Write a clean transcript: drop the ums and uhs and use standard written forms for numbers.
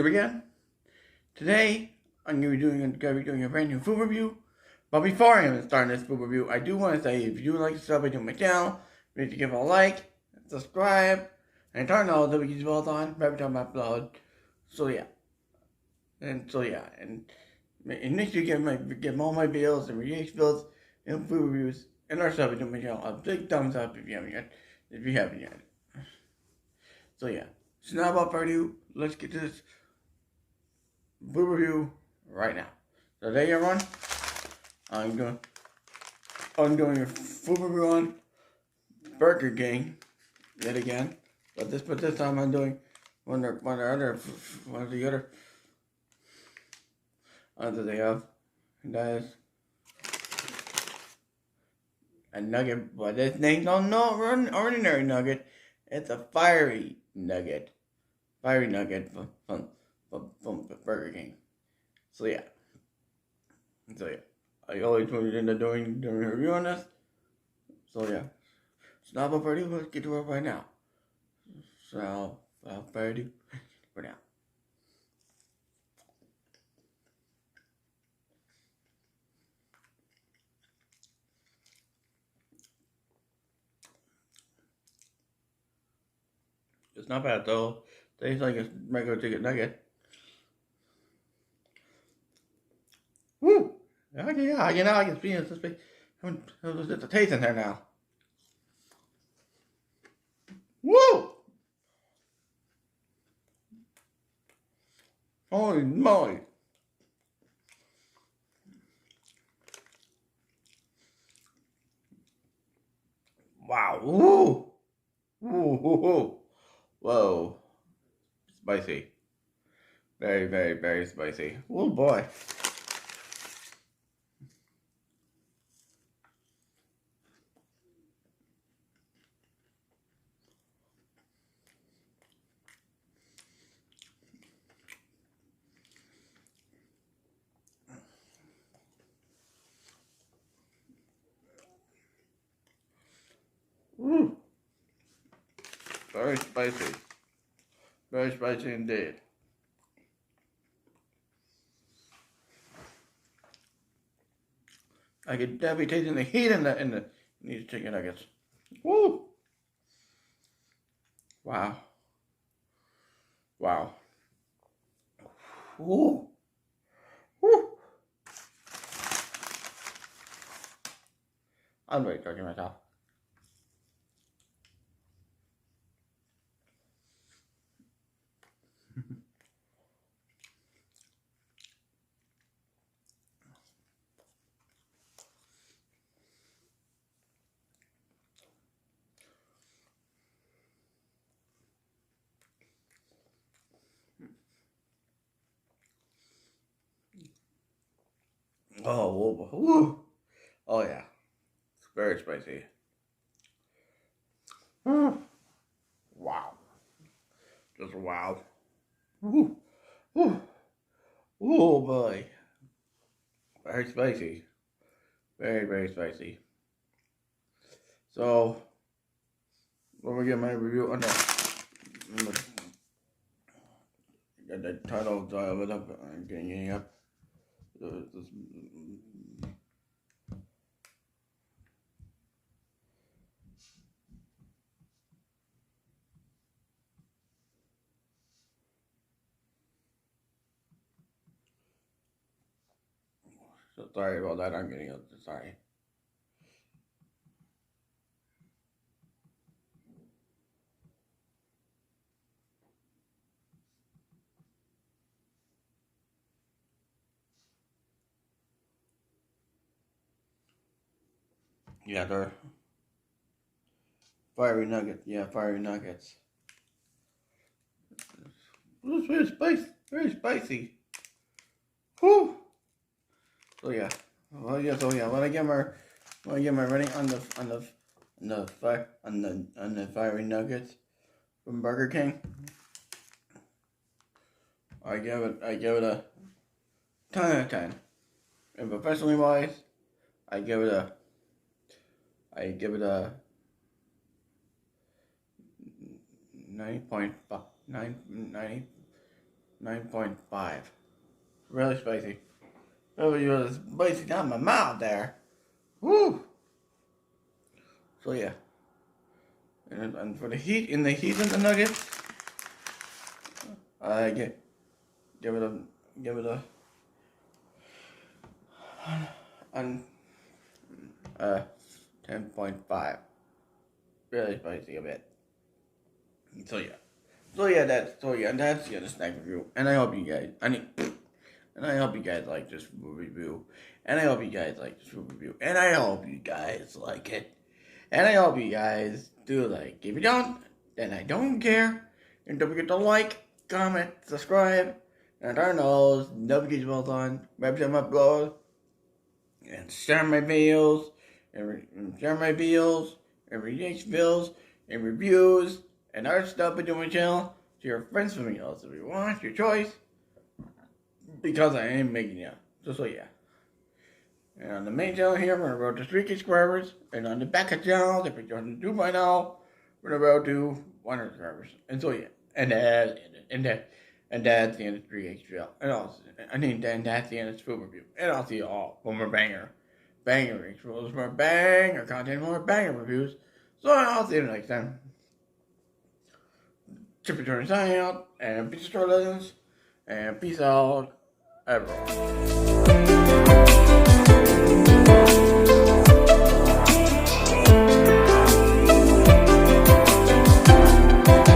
again. Today, I'm going to be doing a brand new food review. But before I even start this food review, I do want to say if you like to sub to my channel, you need to give it a like, subscribe, and turn all the notification bells on every time I upload. And make sure you give all my videos and reaction videos and food reviews and our sub to my channel a big thumbs up if you haven't yet. So now without further ado, let's get to this food review right now. Today, everyone, I'm doing a food review on Burger King yet again, but this time I'm doing one of the other they have, and that is a nugget. But this name's not ordinary nugget. It's a fiery nugget from Burger King. So yeah. I always wanted to end up doing a review on this. So yeah. So now without further ado, let's get to it right now. So without further ado, right now. It's not bad though. Tastes like a regular chicken nugget. Woo! Yeah, I can feel it. There's a taste in there now. Woo! Holy moly! Wow! Woo! Woo! Whoa! Spicy. Very, very, very spicy. Oh boy! Woo! Very spicy. Very spicy indeed. I could definitely taste the heat in these chicken nuggets. Woo! Wow. Wow. Woo! Woo! I'm really touching myself. Oh, woo, woo. Oh yeah, it's very spicy. Wow, just wow. Woo, woo. Oh boy, very spicy, very very spicy. So when we get my review on the title of it up, I'm getting up. So sorry about that. I'm getting up. Sorry. Yeah, they're fiery nuggets. Yeah, fiery nuggets. It's very spicy. Very spicy. Whew. So yeah. Well, yeah. So yeah. When I get my rating on the fiery nuggets from Burger King, I give it a 10 out of 10. And professionally wise, I give it a 90.5, 9.5. Really spicy. Really spicy down my mouth there. Woo! So yeah. And for the heat, in the heat of the nuggets, I give it a 10.5. Really spicy a bit. So yeah. That's the snack review. And I hope you guys like this food review. And I hope you guys like this food review. And I hope you guys like it. And I hope you guys do like. If you don't, then I don't care. And don't forget to like, comment, subscribe, and turn those notification bells on. Website my upload. And share my videos. And share my videos. And reaction videos. And reviews. And other stuff I do on my channel. To your friends, family, else if you want. Your choice. Because I am making it. So yeah. And on the main channel here, we're about to 3K subscribers. And on the back of channel, if you're on YouTube by now, we're about to 100 subscribers. And so yeah. And that's the end of 3K trail. And also, that's the end of this food review. And I'll see you all for more banger reviews, more banger content, more banger reviews. So I'll see you next time. Trippy Turner signing out, and peace out, legends, and peace out, everyone.